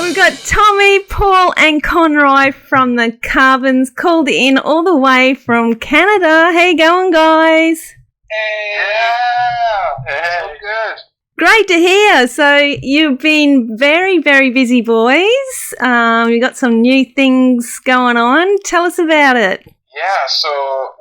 We've got Tommy, Paul and Conroy from the Carbons called in all the way from Canada. How you going, guys? Hey. Yeah. So good. Great to hear. So you've been very, very busy, boys. You've got some new things going on. Tell us about it. Yeah, so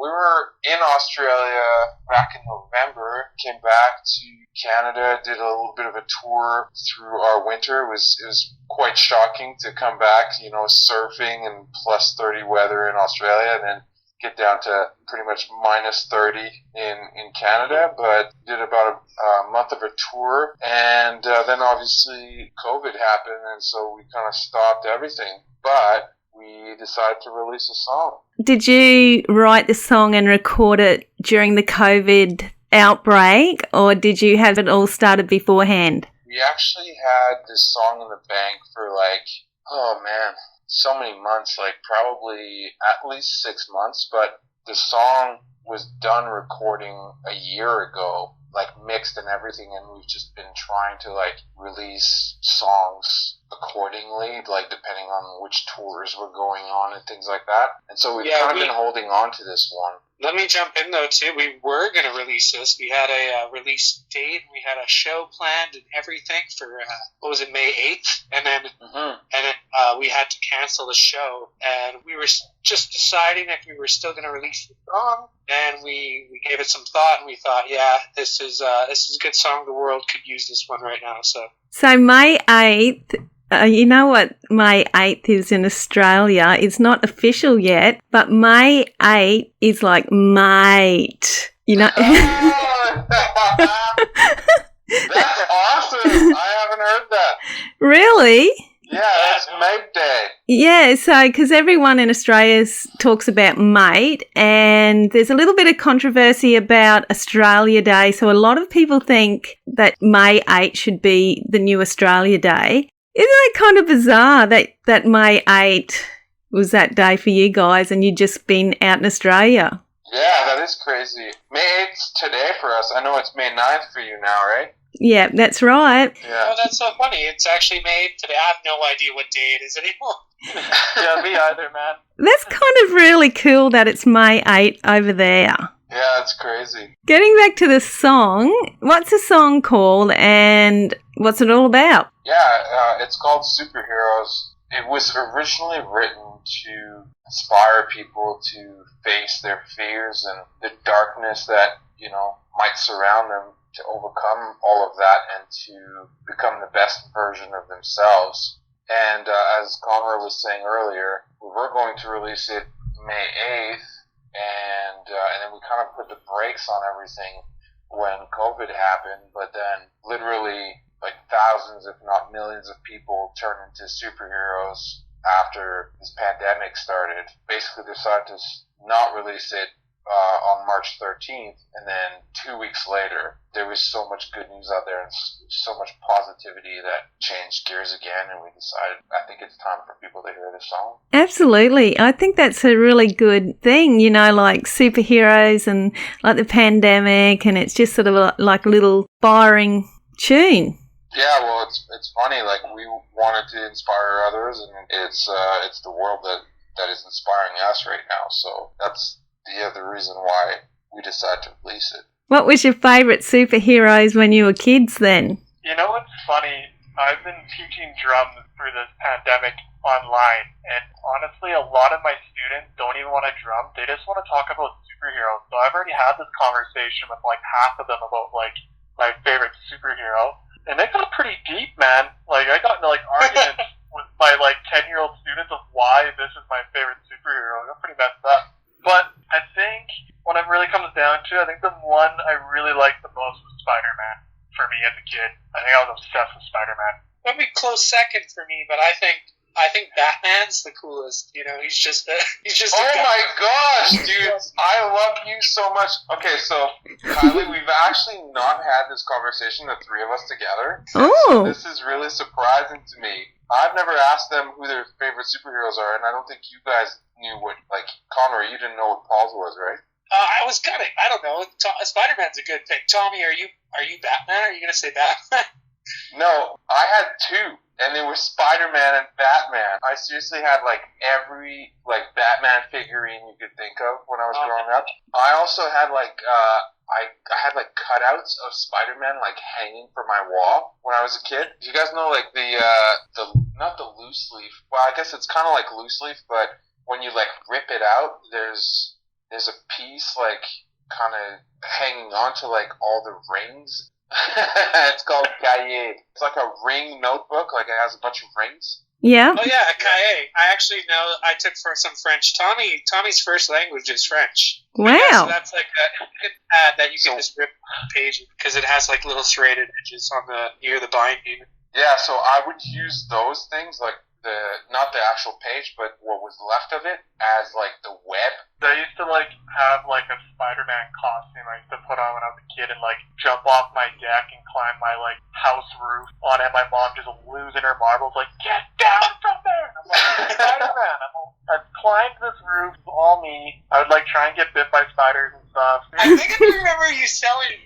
we were in Australia back in November, came back to Canada, did a little bit of a tour through our winter. It was quite shocking to come back, surfing and plus 30 weather in Australia, and then get down to pretty much minus 30 in Canada, but did about a month of a tour, and then obviously COVID happened, and so we kind of stopped everything, but we decided to release a song. Did you write the song and record it during the COVID outbreak, or did you have it all started beforehand? We actually had this song in the bank for so many months, probably at least 6 months, but the song was done recording a year ago, mixed and everything, and we've just been trying to release songs accordingly, depending on which tours were going on and things like that. And so we've been holding on to this one. Let me jump in though too. We were going to release this. We had a release date. We had a show planned and everything for May 8th, and then we had to cancel the show. And we were just deciding if we were still going to release the song. And we gave it some thought, and we thought, this is a good song. The world could use this one right now. So May 8th. You know what May 8th is in Australia? It's not official yet, but May 8th is like mate. That's awesome. I haven't heard that. Really? Yeah, that's Mate Day. Yeah, so because everyone in Australia talks about mate, and there's a little bit of controversy about Australia Day. So a lot of people think that May 8th should be the new Australia Day. Isn't that kind of bizarre that May 8 was that day for you guys and you'd just been out in Australia? Yeah, that is crazy. May 8's today for us. I know it's May 9th for you now, right? Yeah, that's right. Yeah. Oh, that's so funny. It's actually May 8th today. I have no idea what day it is anymore. Yeah, me either, man. That's kind of really cool that it's May 8 over there. Yeah, it's crazy. Getting back to the song, what's the song called and what's it all about? Yeah, it's called Superheroes. It was originally written to inspire people to face their fears and the darkness that, might surround them, to overcome all of that and to become the best version of themselves. And as Conroy was saying earlier, we were going to release it May 8th, and then we kind of put the brakes on everything when COVID happened, but then literally thousands, if not millions of people turned into superheroes after this pandemic started. Basically decided to not release it on March 13th, and then 2 weeks later, there was so much good news out there and so much positivity that changed gears again, and we decided, I think it's time for people to hear this song. Absolutely. I think that's a really good thing, like superheroes and like the pandemic, and it's just sort of like a little inspiring tune. Yeah, well, it's funny. We wanted to inspire others, and it's the world that is inspiring us right now. So that's the reason why we decided to release it. What was your favourite superheroes when you were kids then? You know what's funny? I've been teaching drums through this pandemic online, and honestly, a lot of my students don't even want to drum. They just want to talk about superheroes. So I've already had this conversation with half of them about my favorite superhero. And it got pretty deep, man. I got into arguments with my 10-year-old students of why this is my favorite superhero. It got pretty messed up. But I think when it really comes down to it, I think the one I really liked the most was Spider-Man for me as a kid. I think I was obsessed with Spider-Man. That'd be close second for me, but I think Batman's the coolest. He's just Oh my gosh, dude! I love you so much. Okay, so Kylie, we've actually not had this conversation, the three of us together. Oh, so this is really surprising to me. I've never asked them who their favorite superheroes are, and I don't think you guys knew what. Conroy, you didn't know what Paul's was, right? I was I don't know. Spider-Man's a good pick. Tommy, are you Batman? Are you gonna say Batman? No, I had two. And they were Spider-Man and Batman. I seriously had like every like Batman figurine you could think of when I was growing up. I also had like I had like cutouts of Spider-Man like hanging from my wall when I was a kid. Do you guys know like the not the loose leaf? Well, I guess it's kind of like loose leaf, but when you like rip it out, there's a piece like kind of hanging on to like all the rings. It's called cahier. It's like a ring notebook, like it has a bunch of rings. Yeah. Oh yeah, a cahier. I actually know. I took for some French. Tommy's first language is French. Wow. Yeah, so that's like that you can just rip the page because it has like little serrated edges on near the binding. Yeah, so I would use those things like not the actual page, but what was left of it as like the web. I used to like have like a Spider-Man costume I used to put on when I was a kid and like jump off my deck and climb my like house roof on it. My mom just losing her marbles like, get down from there! And I'm like, Spider-Man! I've climbed this roof, all me. I would like try and get bit by spiders and stuff. I think I remember you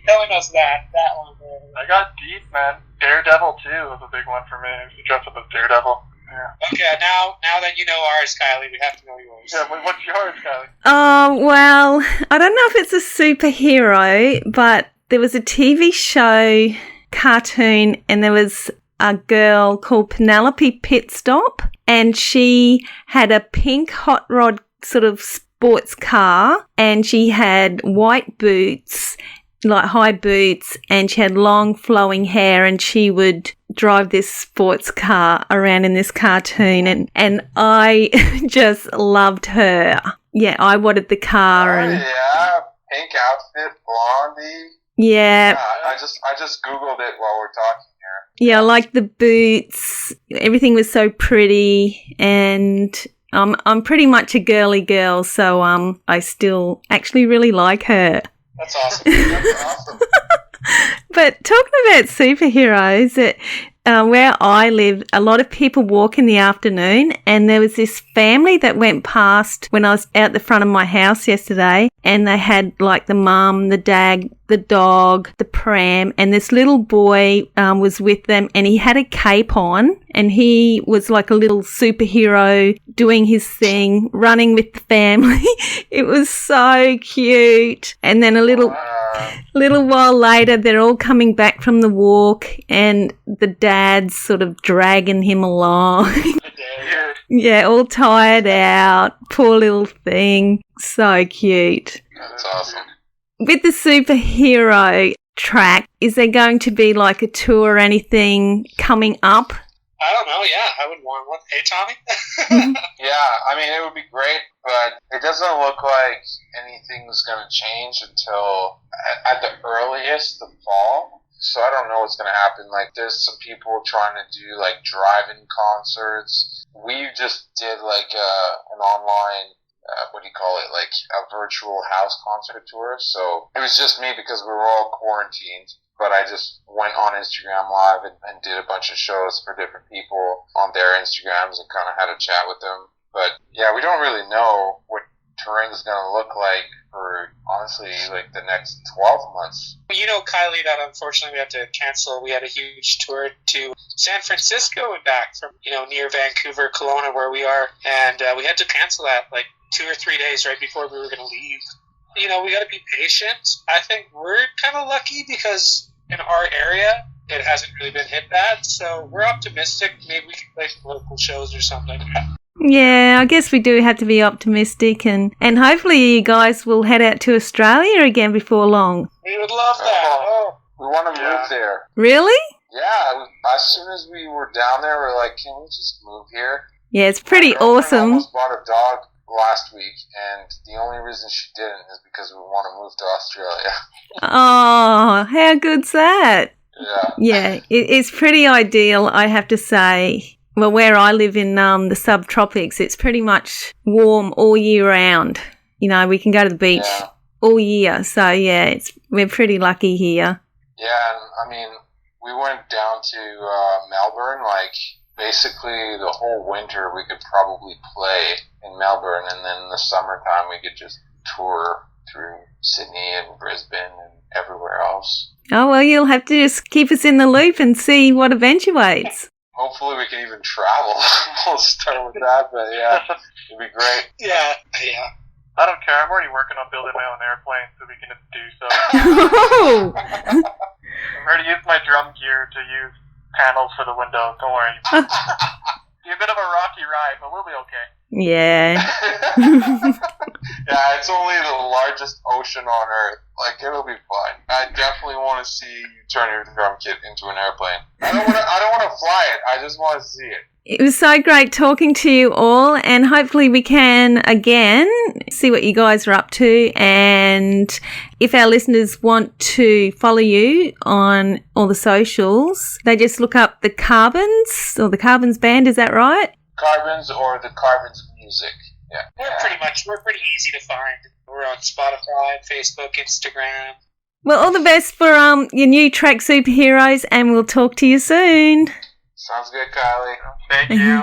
telling us that one. I got deep, man. Daredevil too was a big one for me. I used to dress up as Daredevil. Yeah. Okay, now that you know ours, Kylie, we have to know yours. Yeah, what's yours, Kylie? Oh, well, I don't know if it's a superhero, but there was a TV show, cartoon, and there was a girl called Penelope Pitstop, and she had a pink hot rod sort of sports car, and she had white boots, like high boots, and she had long flowing hair, and she would drive this sports car around in this cartoon, and I just loved her. Yeah, I wanted the car. Oh, and yeah, pink outfit, blondie. Yeah. I just Googled it while we're talking here. Yeah, I like the boots. Everything was so pretty, and I'm pretty much a girly girl, so I still actually really like her. That's awesome. That's awesome. But talking about superheroes, where I live, a lot of people walk in the afternoon, and there was this family that went past when I was out the front of my house yesterday, and they had like the mum, the dad, the dog, the pram, and this little boy was with them, and he had a cape on, and he was like a little superhero doing his thing, running with the family. It was so cute. And then a little while later, they're all coming back from the walk, and the dad's sort of dragging him along. Yeah, all tired out. Poor little thing. So cute. That's awesome. With the superhero track, is there going to be like a tour or anything coming up? I don't know, yeah, I would want one. Hey, Tommy? Yeah, I mean, it would be great, but it doesn't look like anything's going to change until, at the earliest, the fall. So I don't know what's going to happen. Like, there's some people trying to do, like, drive-in concerts. We just did, like, an online, like, a virtual house concert tour. So it was just me because we were all quarantined. But I just went on Instagram Live and did a bunch of shows for different people on their Instagrams and kind of had a chat with them. But, yeah, we don't really know what touring is going to look like for, honestly, like the next 12 months. You know, Kylie, that unfortunately we had to cancel. We had a huge tour to San Francisco and back from, near Vancouver, Kelowna, where we are. And we had to cancel that like 2 or 3 days right before we were going to leave. We got to be patient. I think we're kind of lucky because in our area, it hasn't really been hit bad. So we're optimistic. Maybe we can play some local shows or something. Yeah, I guess we do have to be optimistic, and hopefully you guys will head out to Australia again before long. We would love that. We want to move there. Really? Yeah, as soon as we were down there, we're like, can we just move here? Yeah, it's pretty awesome. I almost bought a dog last week, and the only reason she didn't is because we want to move to Australia. Oh, how good's that? Yeah. Yeah, it's pretty ideal, I have to say. Well, where I live in the subtropics, it's pretty much warm all year round. We can go to the beach all year. So, yeah, we're pretty lucky here. Yeah, and I mean, we went down to Melbourne, like, basically the whole winter we could probably play in Melbourne, and then in the summertime we could just tour through Sydney and Brisbane and everywhere else. Oh, well, you'll have to just keep us in the loop and see what eventuates. Hopefully we can even travel. We'll start with that, but yeah, it'd be great. Yeah. I don't care. I'm already working on building my own airplane so we can do so. I've already used my drum gear to use panels for the windows. Don't worry. Be a bit of a rocky ride, but we'll be okay. Yeah. Yeah, it's only the largest ocean on Earth. Like, it'll be fine. I definitely want to see you turn your drum kit into an airplane. I don't want to fly it. I just want to see it. It was so great talking to you all, and hopefully we can again see what you guys are up to. And if our listeners want to follow you on all the socials, they just look up the Carbons or the Carbons Band. Is that right? Carbons or the Carbons Music. Yeah. We're pretty easy to find. We're on Spotify, Facebook, Instagram. Well, all the best for your new track, Superheroes, and we'll talk to you soon. Sounds good, Kylie. Thank you.